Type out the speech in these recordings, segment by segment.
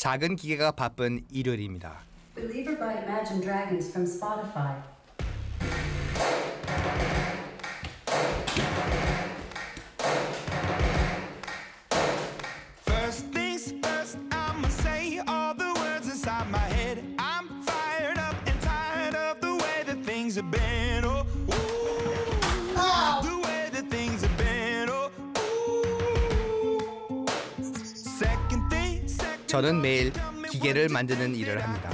작은 기계가 바쁜 일요일입니다. Believer by Imagine Dragons from Spotify. First things first, I'ma say all the words inside my head. I'm fired up and tired of the way that things have been. Oh, ooh, the way that things have been. Oh, ooh. Second thing, second. 저는 매일 기계를 만드는 일을 합니다.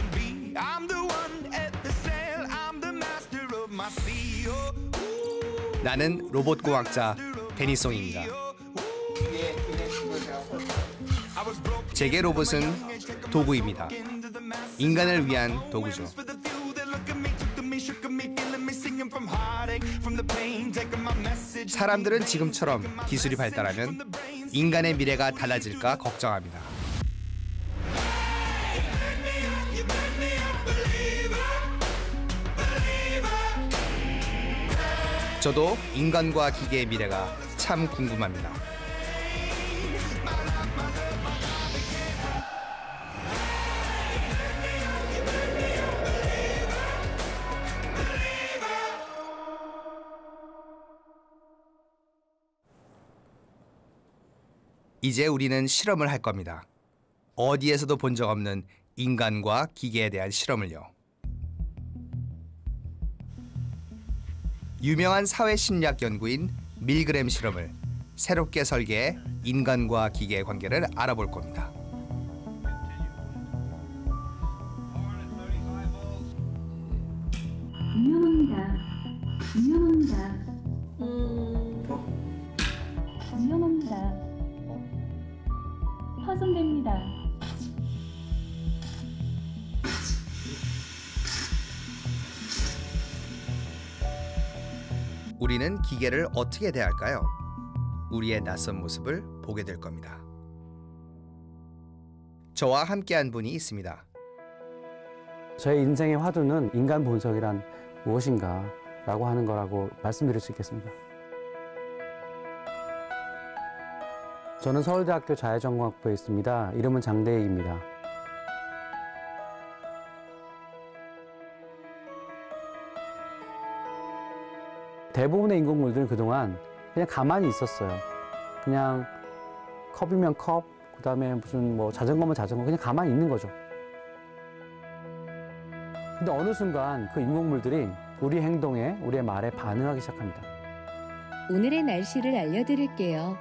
I'm the one at the sail. I'm the master of my sea. Oh, ooh. 나는 로봇 공학자 데니송입니다. 제게 로봇은 도구입니다. 인간을 위한 도구죠. 사람들은 지금처럼 기술이 발달하면 인간의 미래가 달라질까 걱정합니다. 저도 인간과 기계의 미래가 참 궁금합니다. 이제 우리는 실험을 할 겁니다. 어디에서도 본 적 없는 인간과 기계에 대한 실험을요. 유명한 사회심리학 연구인 밀그램 실험을 새롭게 설계해 인간과 기계의 관계를 알아볼 겁니다. 위험합니다. 파손됩니다. 우리는 기계를 어떻게 대할까요? 우리의 낯선 모습을 보게 될 겁니다. 저와 함께한 분이 있습니다. 저의 인생의 화두는 인간 본성이란 무엇인가 라고 하는 거라고 말씀드릴 수 있겠습니다. 저는 서울대학교 자해전공학부에 있습니다. 이름은 장대익입니다. 대부분의 인공물들은 그동안 그냥 가만히 있었어요. 그냥 컵이면 컵, 그 다음에 무슨 뭐 자전거면 자전거, 그냥 가만히 있는 거죠. 근데 어느 순간 그 인공물들이 우리 행동에, 우리의 말에 반응하기 시작합니다. 오늘의 날씨를 알려드릴게요.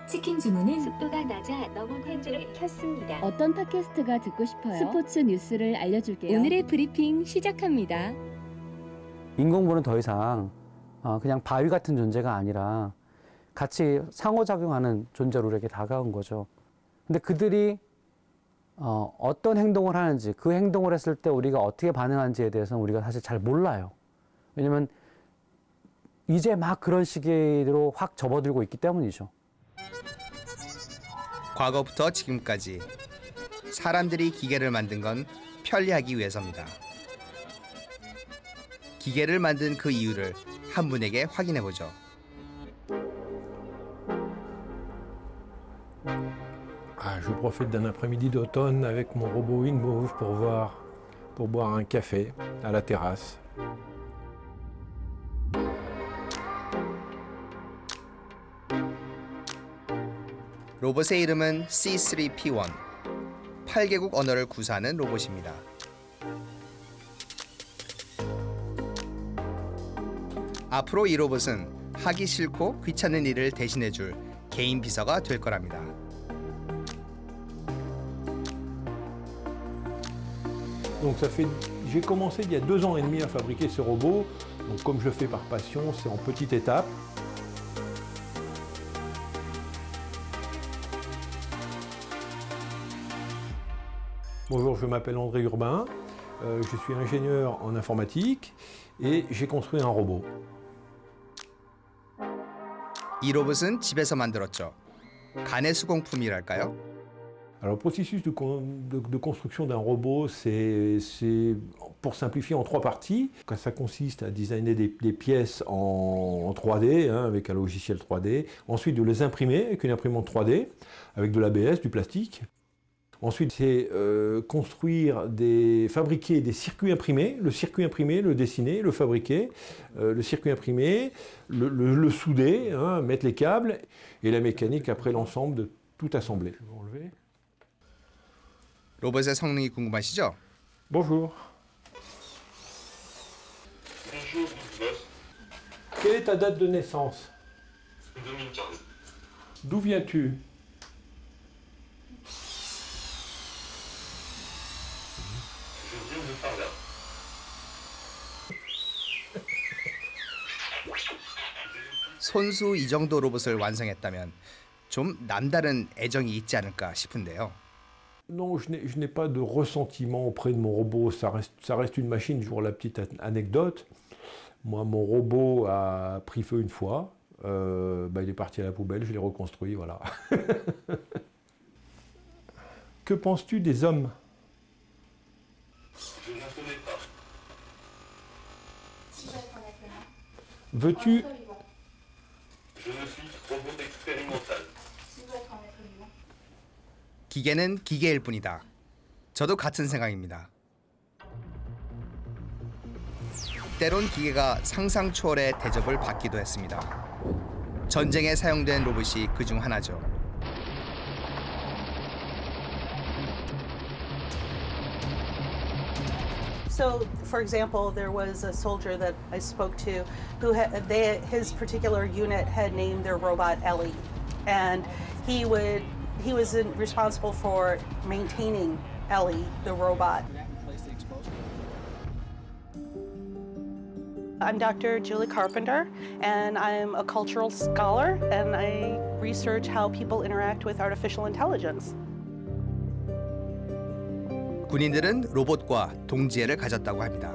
치킨 주문은 습도가 낮아 너무 팬들을 켰습니다. 어떤 팟캐스트가 듣고 싶어요? 스포츠 뉴스를 알려줄게요. 오늘의 브리핑 시작합니다. 인공물은 더 이상 그냥 바위 같은 존재가 아니라 같이 상호작용하는 존재로 우리에게 다가온 거죠. 근데 그들이 어떤 행동을 하는지, 그 행동을 했을 때 우리가 어떻게 반응하는지에 대해서는 우리가 사실 잘 몰라요. 왜냐면 이제 막 그런 시기로 확 접어들고 있기 때문이죠. 과거부터 지금까지 사람들이 기계를 만든 건 편리하기 위해서입니다. 기계를 만든 그 이유를 한 분에게 확인해 보죠. Je profite d'un après-midi d'automne avec mon robot InMove pour boire un café à la terrasse. 로봇의 이름은 C3P1. 8개국 언어를 구사하는 로봇입니다. 앞으로 이 로봇은 하기 싫고 귀찮은 일을 대신해줄 개인 비서가 될 거랍니다. Donc j'ai commencé il y a 2 ans et demi à fabriquer ce robot. Donc comme je le fais par passion, c'est en petites étapes. Bonjour, je m'appelle André Urbain, je suis ingénieur en informatique et j'ai construit un robot. 이 로봇은 집에서 만들었죠. 간의 수공품이랄까요? Alors le processus de construction d'un robot, c'est pour simplifier en 3 parties. Ça consiste à designer des pièces en 3D, avec un logiciel 3D. Ensuite de les imprimer avec une imprimante 3D, avec de l'ABS, du plastique. Ensuite, c'est fabriquer des circuits imprimés, le circuit imprimé, le dessiner, le fabriquer, le circuit imprimé, le souder, hein, mettre les câbles, et la mécanique après l'ensemble de tout assembler. Je vais enlever. 로봇의 성능이 궁금하시죠? Bonjour. Quelle est ta date de naissance? 2015. D'où viens-tu? Je viens de par là. 손수 이 정도 로봇을 완성했다면 좀 남다른 애정이 있지 않을까 싶은데요. Non, je n'ai pas de ressentiment auprès de mon robot. Ça reste une machine. Toujours la petite anecdote. Moi, mon robot a pris feu une fois. Il est parti à la poubelle. Je l'ai reconstruit. Voilà. Que penses-tu des hommes? Je ne connais pas. Veux-tu... Je ne suis robot expérimental. 기계는 기계일 뿐이다. 저도 같은 생각입니다. 때론 기계가 상상 초월의 대접을 받기도 했습니다. 전쟁에 사용된 로봇이 그중 하나죠. So, for example, there was a soldier that I spoke to who his particular unit had named their robot Ellie, and he was responsible for maintaining Ellie, the robot. I'm Dr. Julie Carpenter, and I'm a cultural scholar, and I research how people interact with artificial intelligence. 군인들은 로봇과 동지애를 가졌다고 합니다.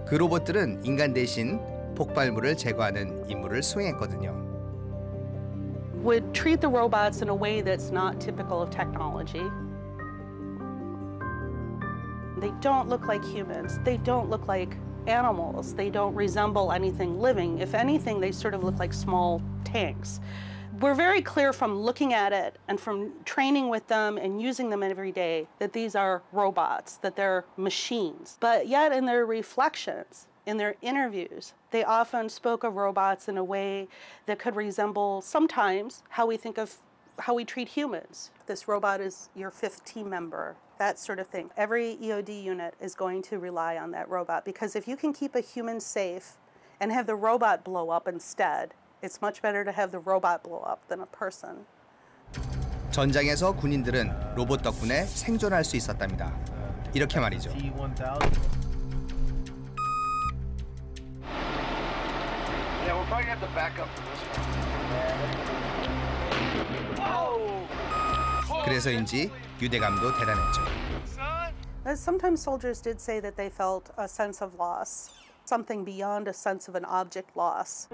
그 로봇들은 인간 대신 폭발물을 제거하는 임무를 수행했거든요. Would treat the robots in a way that's not typical of technology. They don't look like humans. They don't look like animals. They don't resemble anything living. If anything, they sort of look like small tanks. We're very clear from looking at it and from training with them and using them every day that these are robots, that they're machines. But yet in their reflections, in their interviews, they often spoke of robots in a way that could resemble sometimes how we treat humans. This robot is your fifth team member, that sort of thing. Every EOD unit is going to rely on that robot because if you can keep a human safe and have the robot blow up instead, it's much better to have the robot blow up than a person. 전장에서 군인들은 로봇 덕분에 생존할 수 있었답니다. 이렇게 말이죠. 그래서인지 유대감도 대단했죠. Sometimes soldiers did say that they felt a sense of loss, something beyond a sense of an object loss.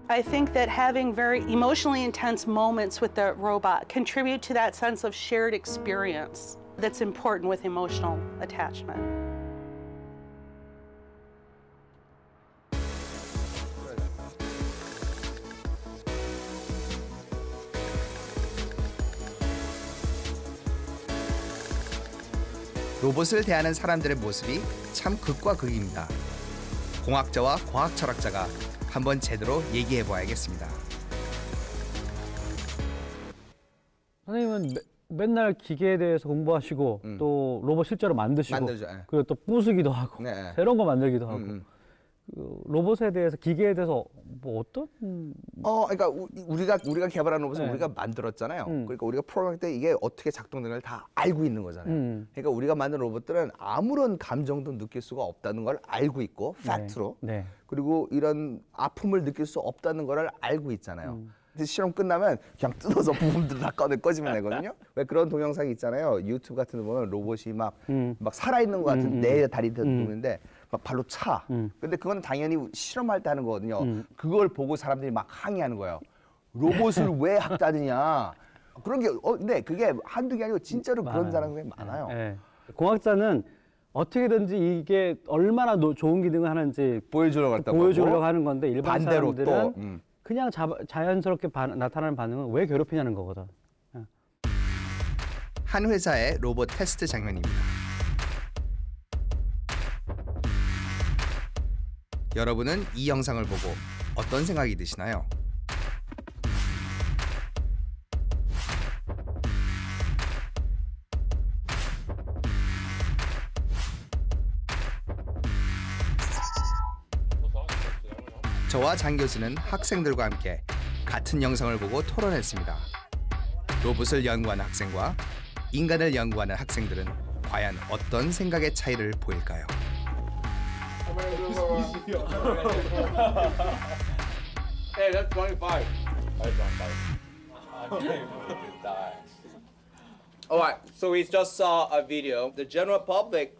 I think that having very emotionally intense moments with the robot contribute to that sense of shared experience that's important with emotional attachment. 로봇을 대하는 사람들의 모습이 참 극과 극입니다. 공학자와 과학 철학자가 한번 제대로 얘기해 봐야겠습니다. 선생님은 맨날 기계에 대해서 공부하시고 또 로봇 실제로 만드시고 그리고 또 부수기도 하고 새로운 거 만들기도 하고 그 로봇에 대해서 기계에 대해서 뭐 어떤? 그러니까 우리가 개발한 로봇은 우리가 만들었잖아요. 그러니까 우리가 프로그램 때 이게 어떻게 작동되는 걸 다 알고 있는 거잖아요. 그러니까 우리가 만든 로봇들은 아무런 감정도 느낄 수가 없다는 걸 알고 있고 팩트로. 그리고 이런 아픔을 느낄 수 없다는 걸 알고 있잖아요. 근데 실험 끝나면 그냥 뜯어서 부품들 다 꺼지면 되거든요. 왜 그런 동영상이 있잖아요. 유튜브 같은 데 보면 로봇이 막 살아있는 것 같은 내 다리 놓는데 막 발로 차. 근데 그건 당연히 실험할 때 하는 거거든요. 그걸 보고 사람들이 막 항의하는 거예요. 로봇을 왜 학자느냐. 그런 게 근데 그게 한두 개 아니고 진짜로 그런 사람들이 많아요. 공학자는 어떻게든지 이게 얼마나 좋은 기능을 하는지 보여주려고 하는 건데 일반 사람들은 그냥 자연스럽게 나타나는 반응은 왜 괴롭히냐는 거거든. 한 회사의 로봇 테스트 장면입니다. 여러분은 이 영상을 보고 어떤 생각이 드시나요? 저와 장 교수는 학생들과 함께 같은 영상을 보고 토론했습니다. 로봇을 연구하는 학생과 인간을 연구하는 학생들은 과연 어떤 생각의 차이를 보일까요? Hey, that's 25. Alright, so we just saw a video. The general public,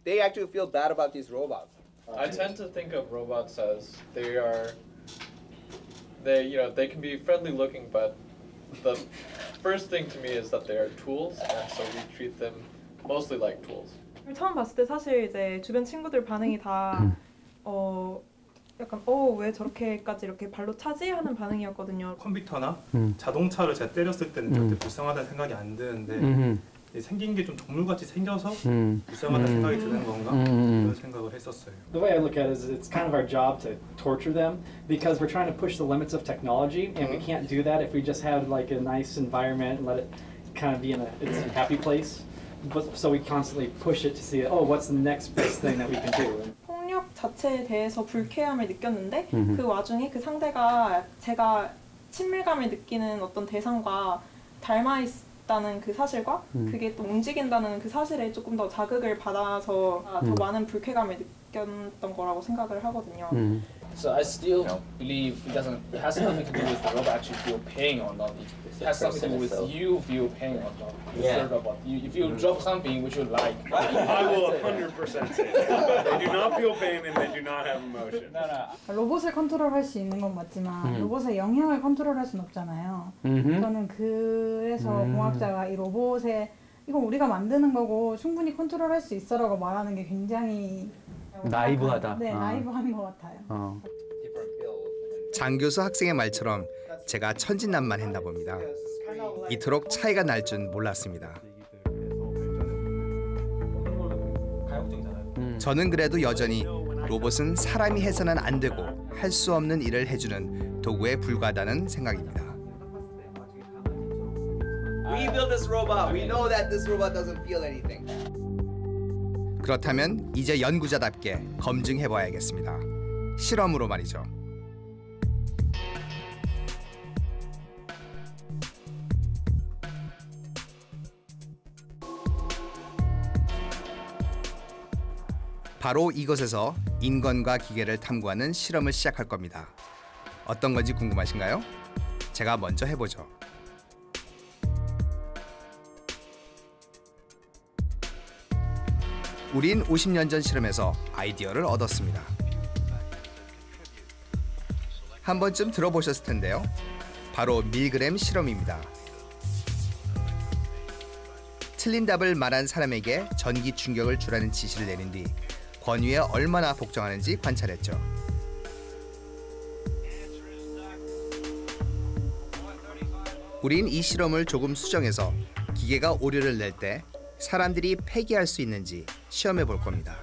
they actually feel bad about these robots. I tend to think of robots as they can be friendly looking, but the first thing to me is that they are tools, and so we treat them mostly like tools. 처음 봤을 때 사실 이제 주변 친구들 반응이 다 약간 왜 저렇게까지 이렇게 발로 차지 하는 반응이었거든요. 컴퓨터나 자동차를 제가 때렸을 때는 절대 불쌍하다는 생각이 안 드는데 생긴 게 좀 동물같이 생겨서 불쌍하다는 생각이 드는 건가 그런 생각을 했었어요. The way I look at it is it's kind of our job to torture them because we're trying to push the limits of technology and we can't do that if we just have like a nice environment and let it kind of be in its happy place. But so we constantly push it to see what's the next best thing that we can do. 폭력 자체에 대해서 불쾌함을 느꼈는데 그 와중에 그 상대가 제가 친밀감을 느끼는 어떤 대상과 닮아 있다는 그 사실과 그게 또 움직인다는 그 사실에 조금 더 자극을 받아서 더 많은 불쾌감을 느꼈던 거라고 생각을 하거든요. So I still believe it has nothing to do with the robot actually feel pain or not. It has something to do with you feel pain or not. Yeah. If you drop something which you like. I will 100% say that. They do not feel pain and they do not have emotion. 로봇을 컨트롤할 수 있는 건 맞지만 로봇의 영향을 컨트롤할 수는 없잖아요. 저는 그래서 공학자가 이 로봇에 이건 우리가 만드는 거고 충분히 컨트롤할 수 있어라고 말하는 게 굉장히 나이브하다. 네, 나이브한 것 같아요. 장 교수 학생의 말처럼 제가 천진난만했나 봅니다. 이토록 차이가 날 줄 몰랐습니다. 저는 그래도 여전히 로봇은 사람이 해서는 안 되고 할 수 없는 일을 해주는 도구에 불과하다는 생각입니다. We built this robot. We know that this robot doesn't feel anything. 그렇다면 이제 연구자답게 검증해봐야겠습니다. 실험으로 말이죠. 바로 이곳에서 인간과 기계를 탐구하는 실험을 시작할 겁니다. 어떤 건지 궁금하신가요? 제가 먼저 해보죠. 우린 50년 전 실험에서 아이디어를 얻었습니다. 한 번쯤 들어보셨을 텐데요. 바로 밀그램 실험입니다. 틀린 답을 말한 사람에게 전기 충격을 주라는 지시를 내린 뒤 권위에 얼마나 복종하는지 관찰했죠. 우린 이 실험을 조금 수정해서 기계가 오류를 낼 때 사람들이 폐기할 수 있는지 시험해 볼 겁니다.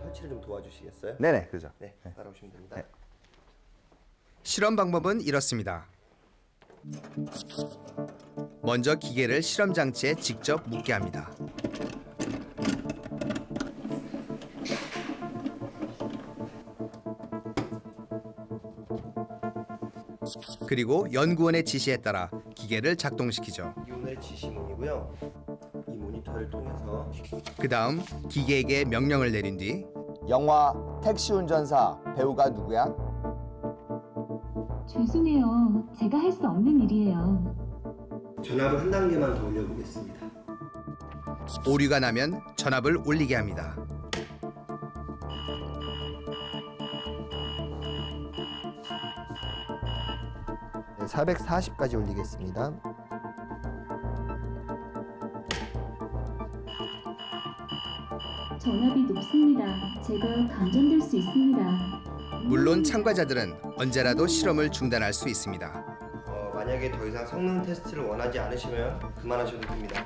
설치를 좀 도와주시겠어요? 네네, 그죠. 네, 따라오시면 됩니다. 네. 실험 방법은 이렇습니다. 먼저 기계를 실험 장치에 직접 묶게 합니다. 그리고 연구원의 지시에 따라 기계를 작동시키죠. 이 오늘 지시문이고요. 이 모니터를 통해서 그 다음 기계에게 명령을 내린 뒤 영화 택시 운전사 배우가 누구야? 죄송해요. 제가 할 수 없는 일이에요. 전압을 한 단계만 더 올려보겠습니다. 오류가 나면 전압을 올리게 합니다. 네, 440까지 올리겠습니다. 전압이 높습니다. 제가 감전될 수 있습니다. 물론 참가자들은 언제라도 실험을 중단할 수 있습니다. 만약에 더 이상 성능 테스트를 원하지 않으시면 그만하셔도 됩니다.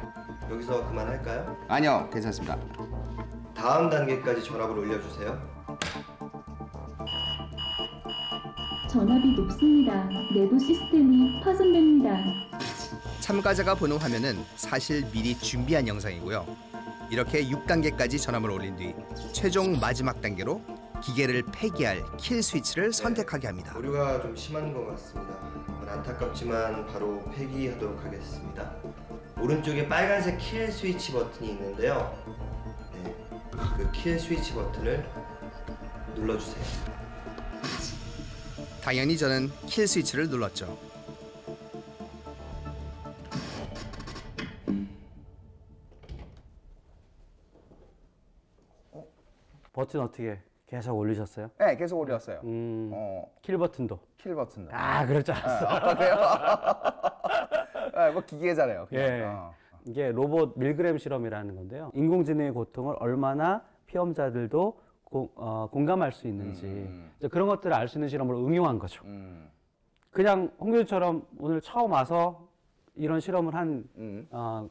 여기서 그만할까요? 아니요, 괜찮습니다. 다음 단계까지 전압을 올려주세요. 전압이 높습니다. 내부 시스템이 파손됩니다. 참가자가 보는 화면은 사실 미리 준비한 영상이고요. 이렇게 6단계까지 전압을 올린 뒤 최종 마지막 단계로 기계를 폐기할 킬 스위치를 선택하게 합니다. 오류가 좀 심한 것 같습니다. 안타깝지만 바로 폐기하도록 하겠습니다. 오른쪽에 빨간색 킬 스위치 버튼이 있는데요. 네, 그 킬 스위치 버튼을 눌러주세요. 당연히 저는 킬 스위치를 눌렀죠. 버튼 어떻게 계속 올리셨어요? 네, 계속 올렸어요. 킬 버튼도. 킬 버튼도. 아, 그럴 줄 알았어. 뭐 기계잖아요. 그냥. 예. 이게 로봇 밀그램 실험이라는 건데요. 인공지능의 고통을 얼마나 피험자들도 공감할 수 있는지 이제 그런 것들을 알 수 있는 실험을 응용한 거죠. 그냥 홍 교수처럼 오늘 처음 와서 이런 실험을 한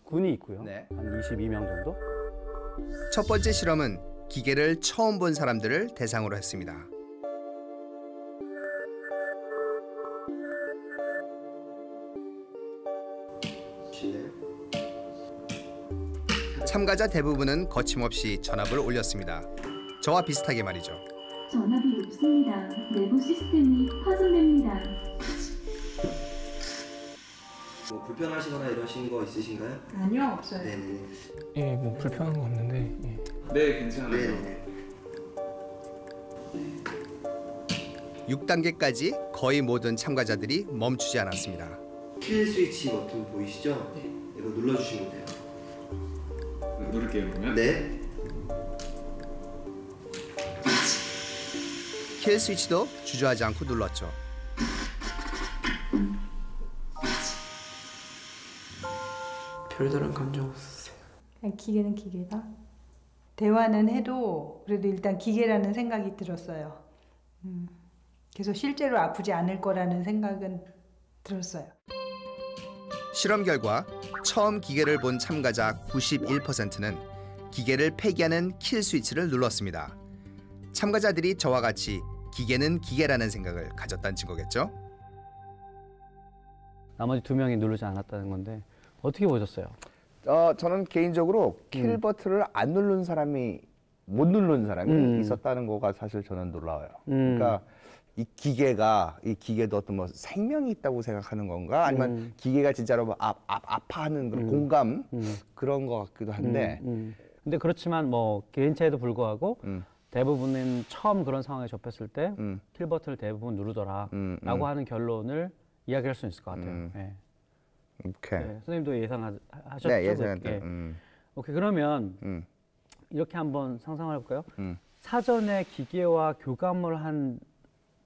군이 있고요. 네. 한 22명 정도. 첫 번째 실험은 기계를 처음 본 사람들을 대상으로 했습니다. 참가자 대부분은 거침없이 전압을 올렸습니다. 저와 비슷하게 말이죠. 전압이 높습니다. 내부 시스템이 파손됩니다. 뭐 불편하시거나 이러신 거 있으신가요? 아니요, 없어요. 네네. 예, 뭐 불편한 거 없는데. 예. 네, 괜찮아요. 네네. 6단계까지 거의 모든 참가자들이 멈추지 않았습니다. 킬 스위치 버튼 보이시죠? 네. 이거 눌러주시면 돼요. 누를게요, 그러면? 네. 킬 스위치도 주저하지 않고 눌렀죠. 별다른 감정 없었어요. 기계는 기계다. 대화는 해도 그래도 일단 기계라는 생각이 들었어요. 그래서 실제로 아프지 않을 거라는 생각은 들었어요. 실험 결과 처음 기계를 본 참가자 91%는 기계를 폐기하는 킬 스위치를 눌렀습니다. 참가자들이 저와 같이 기계는 기계라는 생각을 가졌다는 증거겠죠? 나머지 2명이 누르지 않았다는 건데 어떻게 보셨어요? 저는 개인적으로 킬 버튼을 안 누른 사람이 못 누른 사람이 있었다는 거가 사실 저는 놀라워요. 그러니까 이 기계도 어떤 뭐 생명이 있다고 생각하는 건가? 아니면 기계가 진짜로 뭐 아파하는 그런 공감 그런 것 같기도 한데. 근데 그렇지만 뭐 개인차에도 불구하고 대부분은 처음 그런 상황에 접했을 때 킬 버튼을 대부분 누르더라라고 하는 결론을 이야기할 수 있을 것 같아요. 네. 오케이. 네, 선생님도 예상하셨죠? 네, 예상했죠. 오케이, 그러면 이렇게 한번 상상을 해볼까요? 사전에 기계와 교감을 한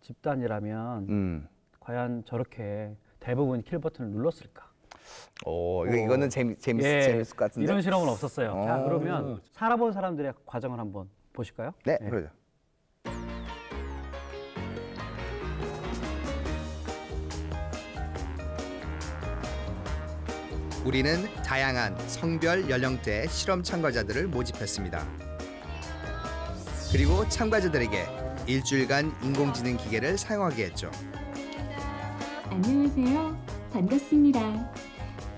집단이라면 과연 저렇게 대부분 킬 버튼을 눌렀을까? 이거는 재밌을 것 같은데. 이런 실험은 없었어요. 자, 그러면 살아본 사람들의 과정을 한번 보실까요? 네, 그러죠. 우리는 다양한 성별, 연령대의 실험 참가자들을 모집했습니다. 그리고 참가자들에게 일주일간 인공지능 기계를 사용하게 했죠. 안녕하세요. 반갑습니다.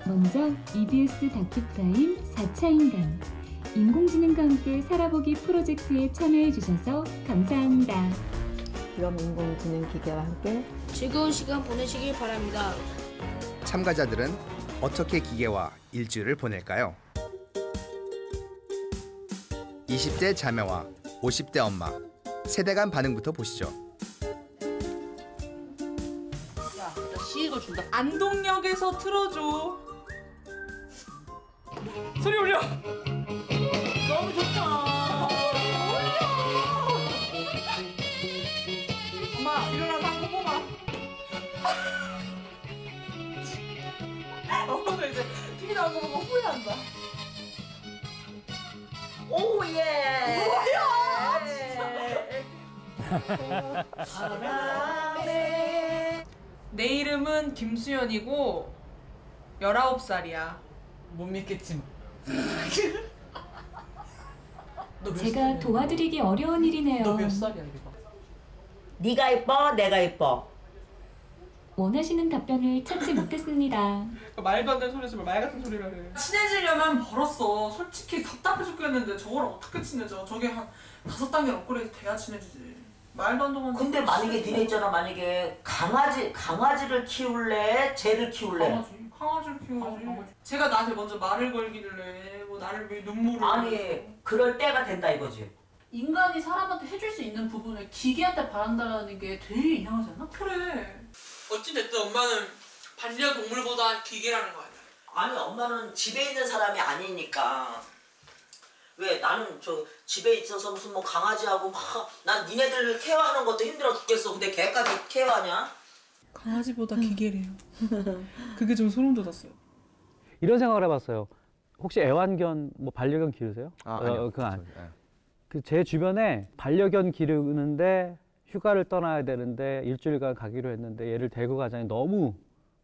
먼저 EBS 다큐프라임 4차 인간 인공지능과 함께 살아보기 프로젝트에 참여해 주셔서 감사합니다. 그럼 인공지능 기계와 함께 즐거운 시간 보내시길 바랍니다. 참가자들은 어떻게 기계와 일주일을 보낼까요? 20대 자매와 50대 엄마, 세대 간 반응부터 보시죠. 야, 나 시익을 준다. 안동역에서 틀어줘. 소리 올려. 너무 좋다. 엄마 일어나서 한번 뽑아. 엄마가 이제 TV 나온 거 보고 후회한다. 오 예. 뭐야? 바람에. 내 이름은 김수연이고 19살이야. 못 믿겠지. 제가 도와드리기 어려운 일이네요. 너 몇 살이야, 이거? 네가 이뻐, 내가 이뻐. 원하시는 답변을 찾지 못했습니다. 말도 안 되는 소리 하지 말 같은 소리를 해. 친해지려면 벌었어. 솔직히 답답해 죽겠는데 저걸 어떻게 친해져? 저게 한 5단계 업그레이드 돼야 친해지지. 말도 안 되는. 근데 만약에 니네 있잖아, 만약에 강아지를 키울래, 쟤를 키울래. 강아지를 키워야지. 제가 나한테 먼저 말을 걸기를 뭐 나를 왜 눈물을. 아니, 그럴 때가 된다 이거지. 인간이 사람한테 해줄 수 있는 부분을 기계한테 바란다는 게 되게 이상하지 않아? 그래. 어찌됐든 엄마는 반려동물보다 기계라는 거 아니야? 아니, 엄마는 집에 있는 사람이 아니니까. 왜 나는 저 집에 있어서 무슨 뭐 강아지하고 막 난 니네들 케어하는 것도 힘들어 죽겠어. 근데 걔까지 케어하냐? 강아지보다 기계래요. 그게 좀 소름 돋았어요. 이런 생각을 해봤어요. 혹시 애완견, 뭐 반려견 기르세요? 아니요. 그 제 주변에 반려견 기르는데 휴가를 떠나야 되는데 일주일간 가기로 했는데 얘를 데리고 가자니 너무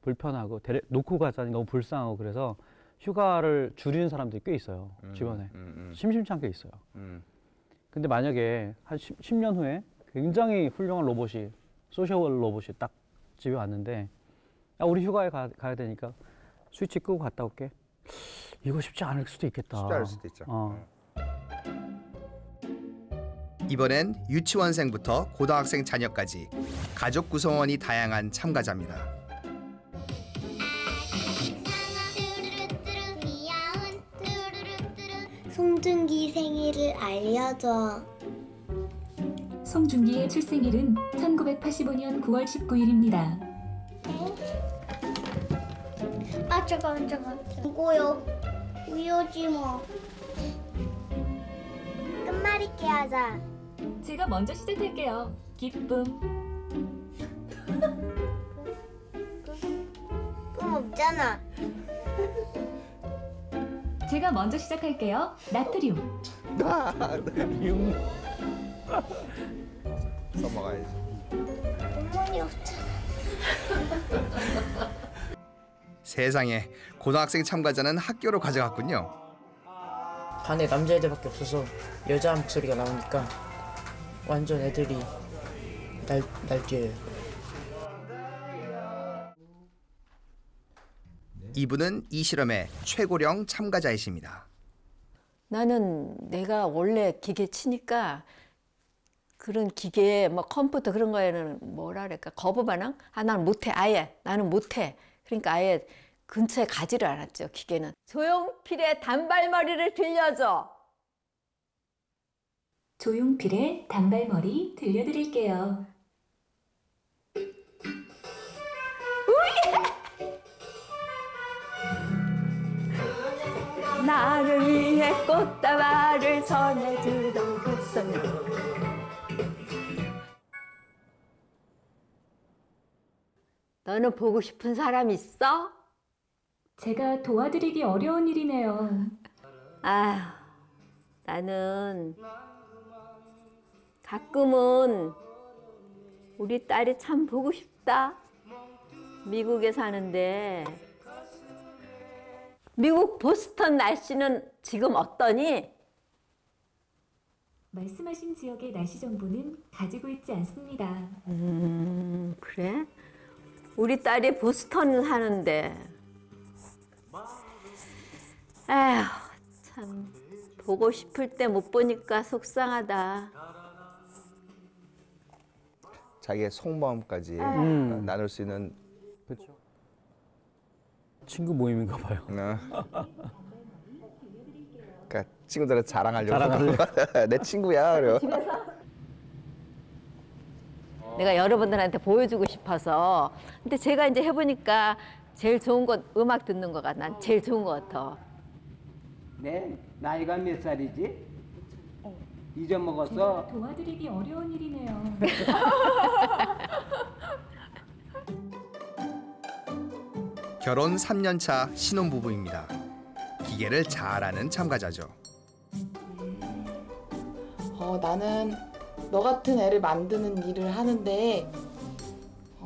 불편하고 놓고 가자니 너무 불쌍하고 그래서 휴가를 줄이는 사람들이 꽤 있어요. 주변에. 심심치 않게 있어요. 근데 만약에 한 10년 후에 굉장히 훌륭한 로봇이, 소셜 로봇이 딱 집에 왔는데 야, 우리 휴가에 가야 되니까 스위치 끄고 갔다 올게. 이거 쉽지 않을 수도 있겠다. 쉽지 않을 수도 있죠. 이번엔 유치원생부터 고등학생 자녀까지 가족 구성원이 다양한 참가자입니다. 송중기 생일을 알려줘. 송중기의 출생일은 1985년 9월 19일입니다. 아, 잠깐. 이거요. 우유지 뭐. 끝말잇기 하자. 제가 먼저 시작할게요. 기쁨. 꿈 없잖아. 제가 먼저 시작할게요. 나트륨. 나트륨. 넘어가야지. 어머니 없잖아. 세상에, 고등학생 참가자는 학교로 가져갔군요. 반에 남자애들밖에 없어서 여자 목소리가 나오니까 완전 애들이 날뛰어요. 이분은 이 실험의 최고령 참가자이십니다. 나는 내가 원래 기계 치니까 그런 기계, 뭐 컴퓨터 그런 거에는 뭐라 그럴까, 거부반응? 난 못해, 아예. 나는 못해. 그러니까 아예 근처에 가지를 않았죠, 기계는. 조용필의 단발머리를 들려줘. 조용필의 단발머리 들려드릴게요. 나를 위해 꽃다발을 전해주던 그 소녀. 너는 보고 싶은 사람 있어? 제가 도와드리기 어려운 일이네요. 아휴, 나는 가끔은 우리 딸이 참 보고 싶다. 미국에 사는데 미국 보스턴 날씨는 지금 어떠니? 말씀하신 지역의 날씨 정보는 가지고 있지 않습니다. 그래? 우리 딸이 보스턴 사는데 에휴, 참 보고 싶을 때 못 보니까 속상하다. 자기의 속마음까지 나눌 수 있는. 그렇죠. 친구 모임인가 봐요. 그러니까 친구들은 자랑하려고. 내 친구야. 그래요. 내가 여러분들한테 보여주고 싶어서. 근데 제가 이제 해보니까 제일 좋은 건 음악 듣는 거가 난 제일 좋은 것 같아. 네, 나이가 몇 살이지? 잊어먹었어? 제가 도와드리기 어려운 일이네요. 결혼 3년 차 신혼부부입니다. 기계를 잘 아는 참가자죠. 나는 너 같은 애를 만드는 일을 하는데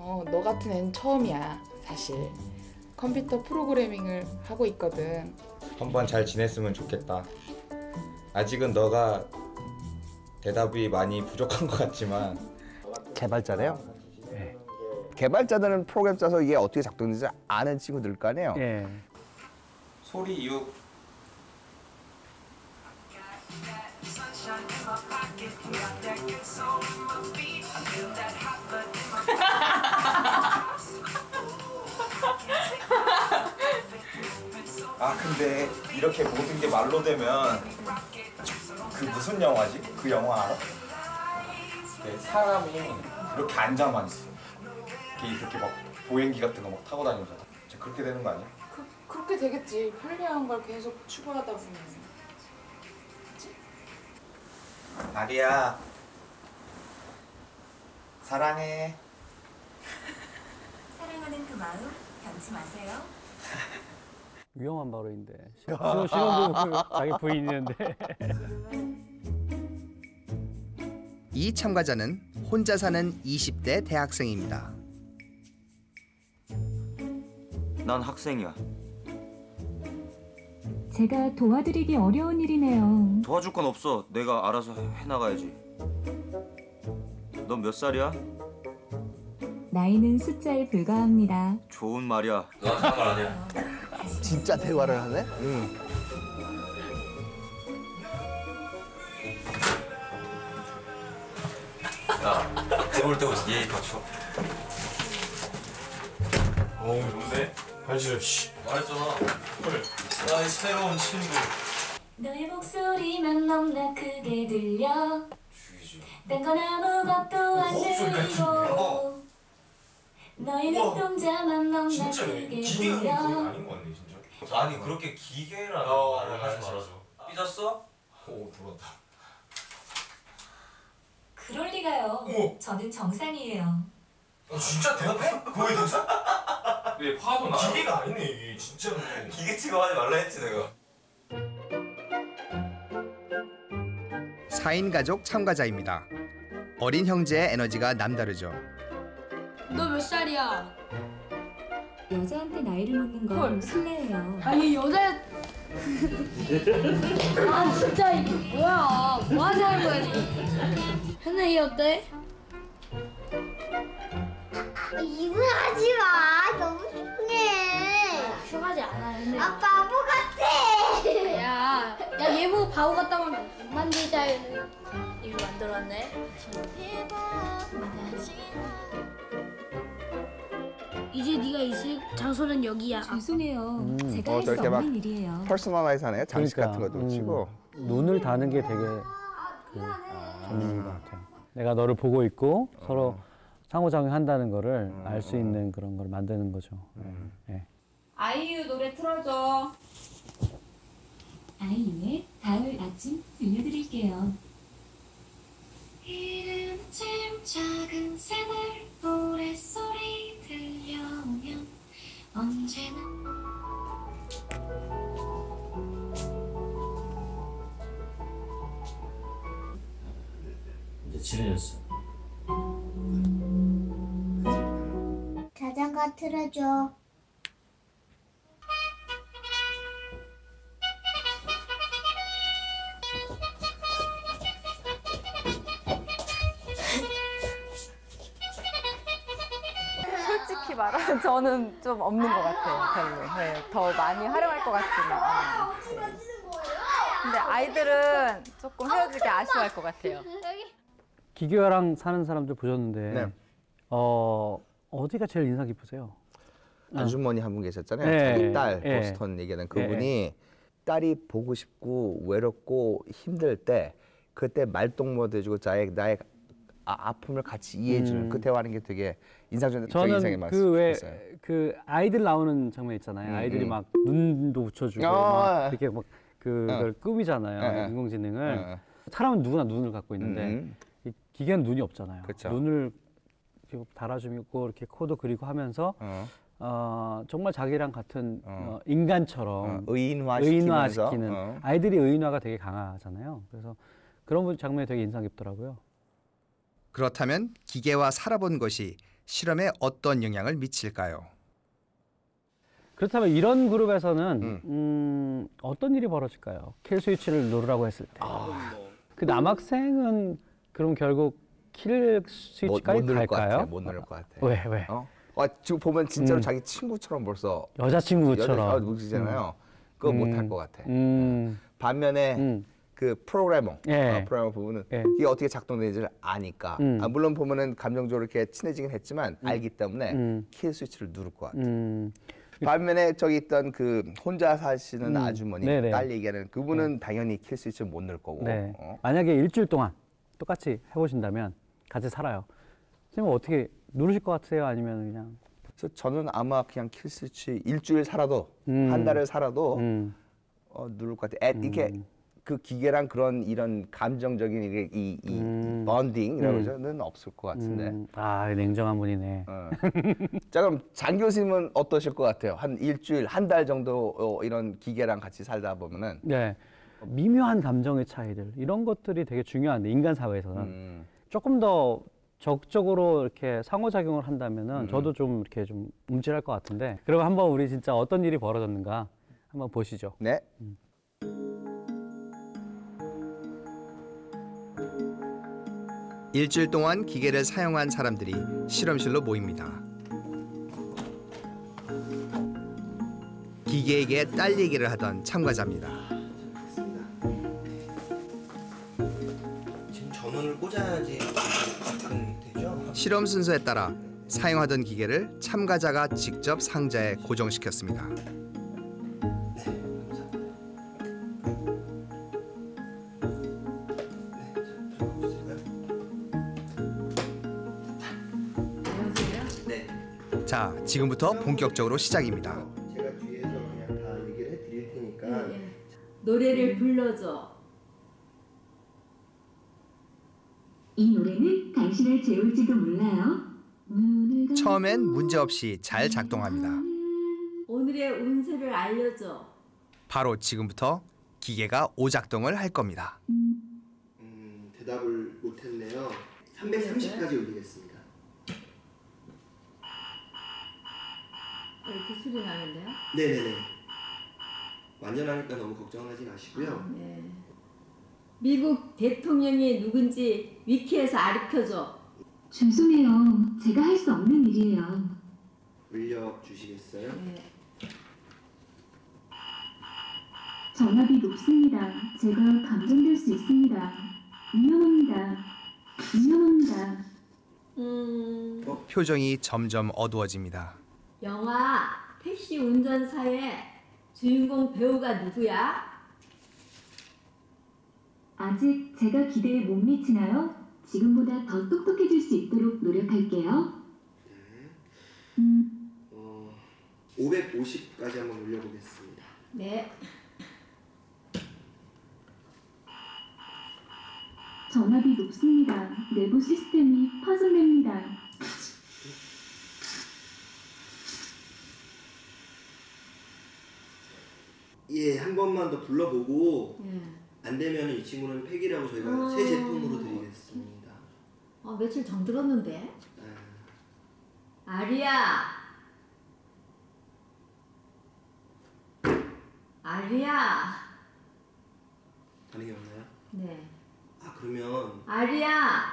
너 같은 애는 처음이야, 사실. 컴퓨터 프로그래밍을 하고 있거든. 한번 잘 지냈으면 좋겠다. 아직은 너가 대답이 많이 부족한 것 같지만 개발자래요? 네. 개발자들은 프로그램 짜서 이게 어떻게 작동되는지 아는 친구들 거 아니에요? 예. 소리 이후 아 근데 이렇게 모든 게 말로 되면 그 무슨 영화지? 그 영화 알아? 네, 사람이 이렇게 앉아만 있어. 이렇게 막 보행기 같은 거 막 타고 다니잖아. 그렇게 되는 거 아니야? 그렇게 되겠지. 편리한 걸 계속 추구하다 보면. 그치? 아리야 사랑해. 사랑하는 그 마음 변치 마세요. 위험한 발언인데. 신혼부부 자기 부인 있는데. 이 참가자는 혼자 사는 20대 대학생입니다. 난 학생이야. 제가 도와드리기 어려운 일이네요. 도와줄 건 없어. 내가 알아서 해나가야지. 넌 몇 살이야? 나이는 숫자에 불과합니다. 좋은 말이야. 너한테 한 말 아니야. 진짜 대화를 하네? 응. 야, 해볼 때부터 예의 갖춰. 뭔데? 발시려. 말했잖아. 헐. 나의 새로운 친구. 너의 목소리만 너무나 크게 들려. 딴 건 아무것도 안 들리고 너의 눈동자만 너무나 크게 보여. 아닌 거 같네 진짜. 아니 그렇게 기계라는 말을 하지 말아줘. 삐졌어? 오 돌았다. 그럴 리가요. 저는 정상이에요. 진짜 대답해? 거의 대답? 왜 화도 나? 기계가 아니네 이게 진짜로. 기계 취급하지 말라 했지 내가. 4인 가족 참가자입니다. 어린 형제의 에너지가 남다르죠. 너 몇 살이야? 여자한테 나이를 묻는 건 실례예요. 아니 여자. 아 진짜 이게 뭐야? 뭐 하자는 거야 지금? 현우 얘 어때? 이분하지 마. 너무 흉해. 흉하지 않아 현우. 아 바보 같아. 야 얘 보고 바보 같다고 하면 못 만들자. 이거 만들었네. 이제 네가 있을 장소는 여기야. 죄송해요. 제가 할 수 저렇게 막 없는 일이에요. 퍼스널라이즈 하네. 장식 그러니까, 같은 것도 치고. 눈을 다는 게 되게 전문인 것 같아요. 내가 너를 보고 있고 서로 상호작용한다는 거를 알 수 있는 그런 걸 만드는 거죠. 네. 아이유 노래 틀어줘. 아이유의 가을 아침 들려드릴게요. 이름쯤 작은 새들 노랫소리 들려오면 언제나 이제 친해졌어. 자장가 틀어줘. 솔직히 말하면 저는 좀 없는 것 같아요. 별로. 네, 더 많이 활용할 것 같지는 않아요. 네. 근데 아이들은 조금 헤어지기 아쉬워할 것 같아요. 기계랑 사는 사람들 보셨는데 네. 어디가 제일 인상 깊으세요? 아주머니 한 분 계셨잖아요. 네. 자기 딸 네. 보스턴 얘기하는 그분이 딸이 보고 싶고 외롭고 힘들 때 그때 말동무도 해주고 나의 아픔을 같이 이해해주는 그 대화하는 게 되게 인상적인 되게 인상이 저는 그 왜 많았어요. 그 아이들 나오는 장면 있잖아요. 아이들이 막 눈도 붙여주고 막 이렇게 막 그걸 꾸미잖아요. 인공지능을. 사람은 누구나 눈을 갖고 있는데 이 기계는 눈이 없잖아요. 그쵸. 눈을 이렇게 달아주고 이렇게 코도 그리고 하면서 정말 자기랑 같은 인간처럼 의인화시키는 아이들이 의인화가 되게 강하잖아요. 그래서 그런 장면이 되게 인상 깊더라고요. 그렇다면 기계와 살아본 것이 실험에 어떤 영향을 미칠까요? 그렇다면 이런 그룹에서는 어떤 일이 벌어질까요? 킬 스위치를 누르라고 했을 때. 그 남학생은 그럼 결국 킬 스위치까지 갈까요? 못 누를 것 같아. 왜? 지금 보면 진짜로 자기 친구처럼 벌써 여자친구처럼 여자친구잖아요. 그거 못 할 것 같아. 반면에 그 프로그래머 부분은 이게 어떻게 작동되는지를 아니까 물론 보면은 감정적으로 이렇게 친해지긴 했지만 알기 때문에 킬 스위치를 누를 것 같아. 반면에 저기 있던 그 혼자 사시는 아주머니 딸 얘기하는 그분은 당연히 킬 스위치를 못 누를 거고. 만약에 일주일 동안 똑같이 해보신다면 같이 살아요. 선생님 어떻게 누르실 것 같으세요? 아니면 그냥? 그래서 저는 아마 그냥 킬 스위치 일주일 살아도 한 달을 살아도 누를 것 같아. 이게 그 기계랑 그런 이런 감정적인 이 번딩이라고 저는 없을 것 같은데. 냉정한 분이네. 자 그럼 장 교수님은 어떠실 것 같아요? 한 일주일, 한 달 정도 이런 기계랑 같이 살다 보면은. 네. 미묘한 감정의 차이들 이런 것들이 되게 중요한데 인간 사회에서는 조금 더 적극적으로 이렇게 상호작용을 한다면은 저도 좀 이렇게 좀 움찔할 것 같은데. 그럼 한번 우리 진짜 어떤 일이 벌어졌는가 한번 보시죠. 네. 일주일 동안 기계를 사용한 사람들이 실험실로 모입니다. 기계에게 딸 얘기를 하던 참가자입니다. 지금 전원을 꽂아야지 되죠? 실험 순서에 따라 사용하던 기계를 참가자가 직접 상자에 고정시켰습니다. 자, 지금부터 본격적으로 시작입니다. 제가 뒤에서 그냥 다 얘기를 해드릴 테니까 노래를 불러줘. 이 노래는 당신을 재울지도 몰라요. 처음엔 문제없이 잘 작동합니다. 오늘의 운세를 알려줘. 바로 지금부터 기계가 오작동을 할 겁니다. 대답을 못했네요. 330까지 올리겠습니다. 이렇게 소리 나는데요? 네네네. 완전하니까 너무 걱정하지 마시고요. 네. 미국 대통령이 누군지 위키에서 알려줘. 죄송해요. 제가 할 수 없는 일이에요. 올려주시겠어요? 네. 전압이 높습니다. 제가 감전될 수 있습니다. 위험합니다. 위험합니다. 표정이 점점 어두워집니다. 영화 택시 운전사의 주인공 배우가 누구야? 아직 제가 기대에 못 미치나요? 지금보다 더 똑똑해질 수 있도록 노력할게요. 550까지 한번 올려보겠습니다. 네. 전압이 높습니다. 내부 시스템이 파손됩니다. 예, 한 번만 더 불러보고 안 되면 이 친구는 폐기라고 저희가 새 제품으로 드리겠습니다. 며칠 전 들었는데. 아리야. 아리야. 반응이 없나요? 네. 그러면 아리야.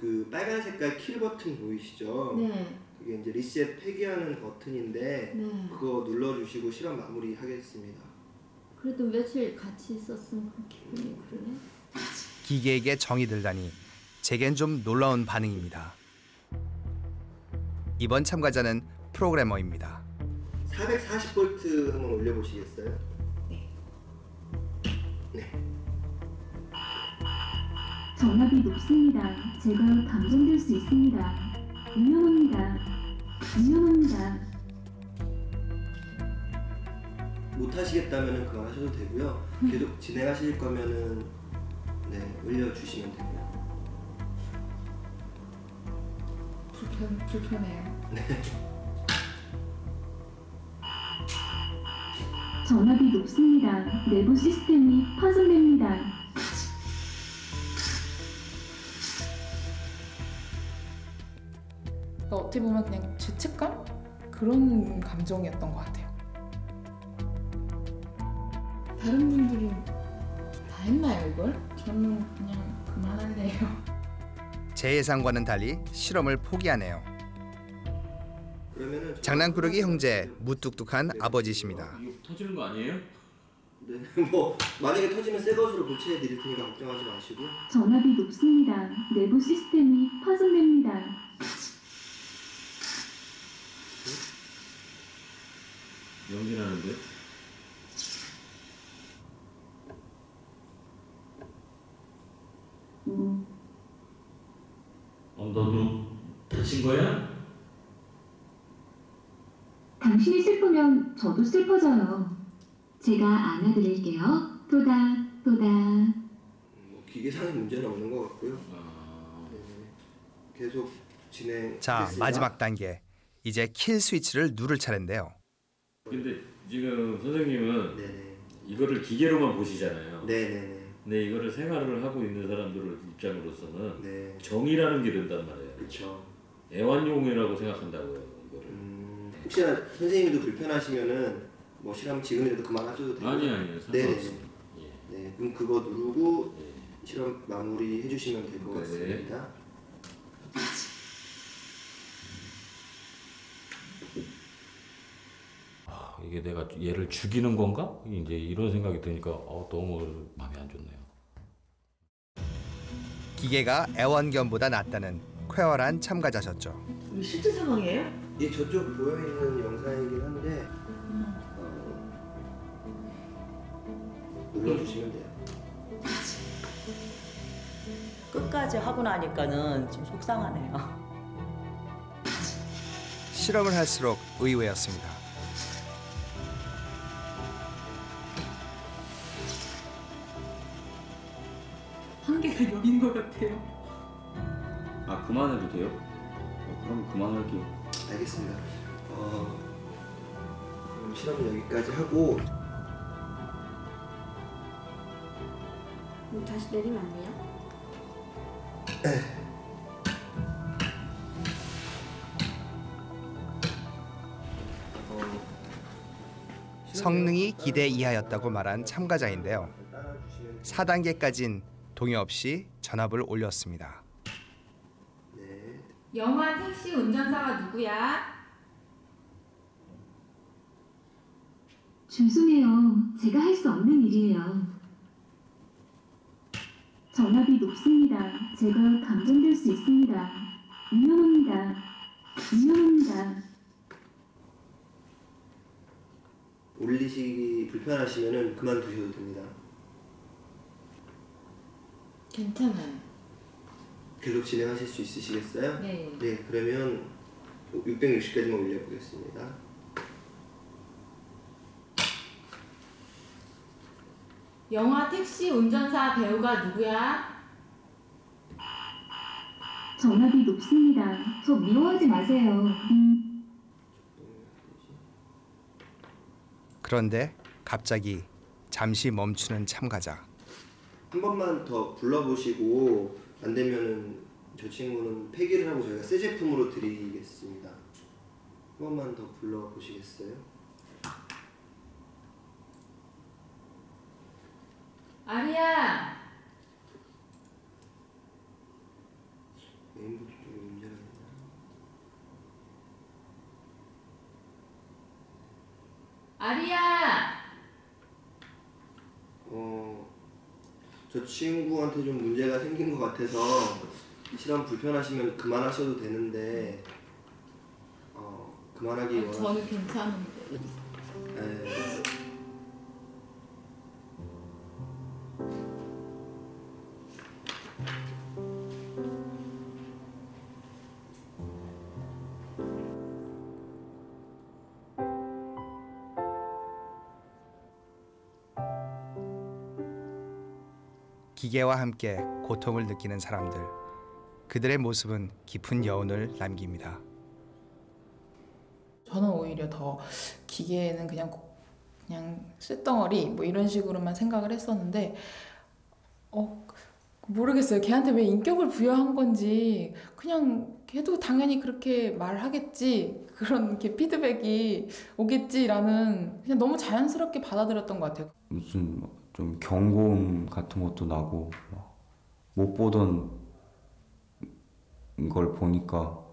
그 빨간 색깔 킬 버튼 보이시죠? 네. 그게 이제 리셋 폐기하는 버튼인데 네. 그거 눌러주시고 실험 마무리하겠습니다. 그래도 며칠 같이 있었으면 기분이 그러네. 기계에게 정이 들다니 제겐 좀 놀라운 반응입니다. 이번 참가자는 프로그래머입니다. 440V 한번 올려보시겠어요? 네. 전압이 높습니다. 제가 감전될 수 있습니다. 위험합니다. 위험합니다. 못하시겠다면 그만하셔도 되고요. 계속 진행하실 거면은 올려주시면 되고요. 불편해요. 네. 전압이 높습니다. 내부 시스템이 파손됩니다. 그러니까 어떻게 보면 그냥 죄책감? 그런 감정이었던 것 같아요. 다른 분들은 다 했나요, 이걸? 저는 그냥 그만할래요. 제 예상과는 달리 실험을 포기하네요. 장난꾸러기 형제, 무뚝뚝한 아버지십니다. 터지는 거 아니에요? 네, 뭐 만약에 터지면 새 것으로 교체해 드릴 테니까 걱정하지 마시고요. 전압이 높습니다. 내부 시스템이 파손됩니다. 연기 나는데? 너도 다친 거야? 당신이 슬프면 저도 슬퍼져요. 제가 안아드릴게요. 또다 또다. 뭐 기계상의 문제는 없는 것 같고요. 네, 계속 진행. 자, 마지막 단계. 이제 킬 스위치를 누를 차례인데요. 근데 지금 선생님은 이거를 기계로만 보시잖아요. 네네네. 근데 이거를 생활을 하고 있는 사람들 입장으로서는 정이라는 게 된단 말이에요. 그렇죠. 애완용이라고 생각한다고요, 이거를. 혹시나 선생님도 불편하시면은 뭐 실험 지금이라도 그만하셔도 되고요. 아니요, 상관없습니다. 네, 그럼 그거 누르고 실험 마무리 해주시면 될 것 같습니다. 이게 내가 얘를 죽이는 건가? 이제 이런 생각이 드니까 너무 마음이 안 좋네요. 기계가 애완견보다 낫다는 쾌활한 참가자셨죠. 이게 실제 상황이에요? 예, 저쪽 보여있는 영상이긴 한데 눌러주시면 돼요. 끝까지 하고 나니까는 좀 속상하네요. 실험을 할수록 의외였습니다. 한계가 여긴 것 같아요. 아, 그만해도 돼요? 그럼 그만할게요. 알겠습니다. 그럼 실험은 여기까지 하고 다시 내리면 안 돼요? 성능이 기대 이하였다고 말한 참가자인데요. 4단계까진 동의 없이 전압을 올렸습니다. 영화 택시 운전사가 누구야? 죄송해요. 제가 할 수 없는 일이에요. 전압이 높습니다. 제가 감전될 수 있습니다. 위험합니다. 위험합니다. 올리시기 불편하시면은 그만두셔도 됩니다. 괜찮아요. 계속 진행하실 수 있으시겠어요? 네. 네, 그러면 660까지만 올려보겠습니다. 영화 택시 운전사 배우가 누구야? 전압이 높습니다. 저 미워하지 마세요. 그런데 갑자기 잠시 멈추는 참가자. 한 번만 더 불러보시고 안 되면은 저 친구는 폐기를 하고 저희가 새 제품으로 드리겠습니다. 한 번만 더 불러보시겠어요? 아리야. 메인보드 쪽에 문제가 있나? 아리야. 저 친구한테 좀 문제가 생긴 것 같아서 실험 불편하시면 그만하셔도 되는데 그만하기 원하시면 저는 괜찮은데. 네. 기계와 함께 고통을 느끼는 사람들. 그들의 모습은 깊은 여운을 남깁니다. 저는 오히려 더 기계는 그냥 쇳덩어리 뭐 이런 식으로만 생각을 했었는데 모르겠어요. 걔한테 왜 인격을 부여한 건지 그냥 걔도 당연히 그렇게 말하겠지 그런 이렇게 피드백이 오겠지라는 그냥 너무 자연스럽게 받아들였던 것 같아요. 무슨 좀 경고음 같은 것도 나고 못 보던 걸 보니까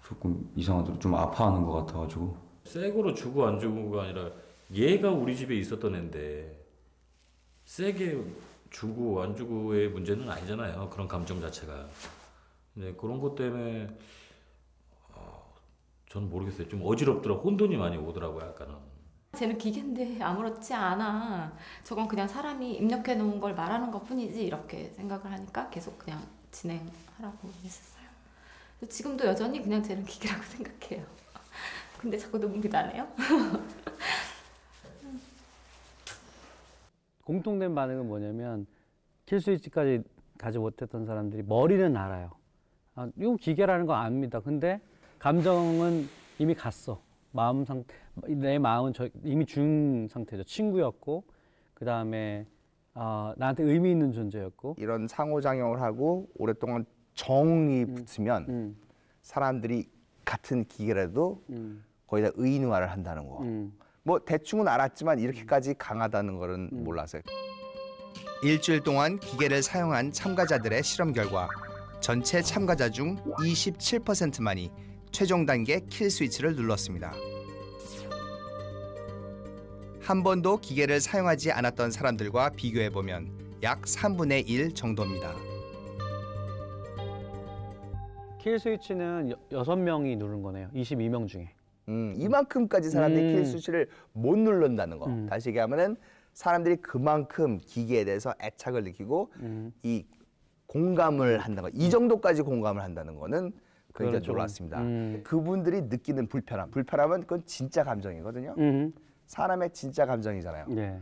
조금 이상하더라고요. 좀 아파하는 것 같아가지고. 새 거로 주고 안 주고가 아니라 얘가 우리 집에 있었던 애인데 세게 주고 안 주고의 문제는 아니잖아요. 그런 감정 자체가. 근데 그런 것 때문에 전 모르겠어요. 좀 어지럽더라고. 혼돈이 많이 오더라고요. 약간은. 쟤는 기계인데 아무렇지 않아. 저건 그냥 사람이 입력해 놓은 걸 말하는 것 뿐이지 이렇게 생각을 하니까 계속 그냥 진행하라고 했었어요. 지금도 여전히 그냥 쟤는 기계라고 생각해요. 근데 자꾸 눈물이 나네요. 공통된 반응은 뭐냐면 킬 스위치까지 가지 못했던 사람들이 머리는 알아요. 아, 이건 기계라는 거 압니다. 근데 감정은 이미 갔어. 내 마음은 이미 준 상태죠. 친구였고 그 다음에 나한테 의미 있는 존재였고. 이런 상호작용을 하고 오랫동안 정이 붙으면 사람들이 같은 기계라도 거의 다 의인화를 한다는 거. 뭐 대충은 알았지만 이렇게까지 강하다는 거는 몰랐어요. 일주일 동안 기계를 사용한 참가자들의 실험 결과 전체 참가자 중 27%만이 최종 단계 킬 스위치를 눌렀습니다. 한 번도 기계를 사용하지 않았던 사람들과 비교해보면 약 3분의 1 정도입니다. 킬 스위치는 6명이 누른 거네요. 22명 중에. 이만큼까지 사람들이 킬 스위치를 못 누른다는 거. 다시 얘기하면은 사람들이 그만큼 기계에 대해서 애착을 느끼고 이 공감을 한다는 거. 이 정도까지 공감을 한다는 거는 굉장히 놀랐습니다. 그분들이 느끼는 불편함은 그건 진짜 감정이거든요. 사람의 진짜 감정이잖아요. 네.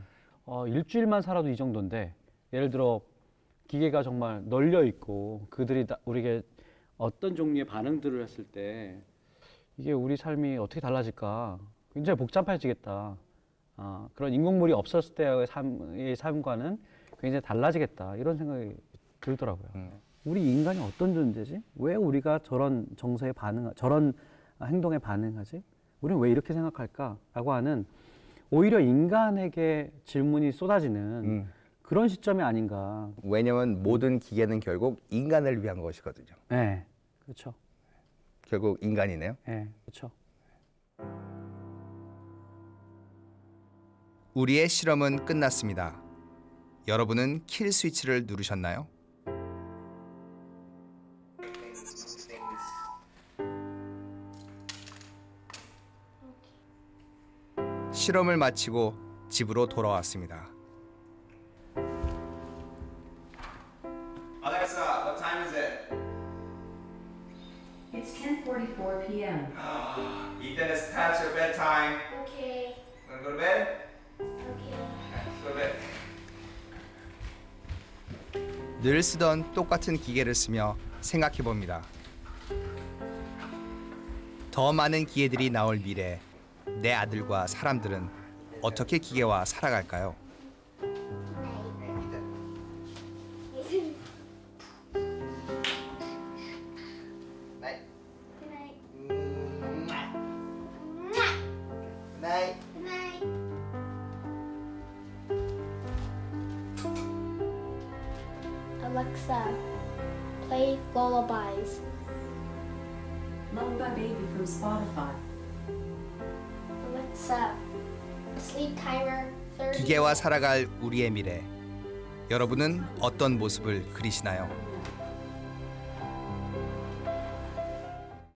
일주일만 살아도 이 정도인데 예를 들어 기계가 정말 널려 있고 그들이 우리에게 어떤 종류의 반응들을 했을 때 이게 우리 삶이 어떻게 달라질까 굉장히 복잡해지겠다. 그런 인공물이 없었을 때의 삶과는 굉장히 달라지겠다. 이런 생각이 들더라고요. 우리 인간이 어떤 존재지? 왜 우리가 저런 정서에 저런 행동에 반응하지? 우리는 왜 이렇게 생각할까?라고 하는 오히려 인간에게 질문이 쏟아지는 그런 시점이 아닌가. 왜냐면 모든 기계는 결국 인간을 위한 것이거든요. 네, 그렇죠. 결국 인간이네요. 네, 그렇죠. 우리의 실험은 끝났습니다. 여러분은 킬 스위치를 누르셨나요? 실험을 마치고 집으로 돌아왔습니다. Alexa, what time is it? It's 10:44 p.m. Ethan, it's past your bedtime. Okay. Wanna go to bed? Okay. Go to bed. 늘 쓰던 똑같은 기계를 쓰며 생각해 봅니다. 더 많은 기계들이 나올 미래, 내 아들과 사람들은 어떻게 기계와 살아갈까요? Alexa, play lullabies. Lullaby Baby from Spotify. Alexa, sleep timer 30. 기계와 살아갈 우리의 미래. 여러분은 어떤 모습을 그리시나요?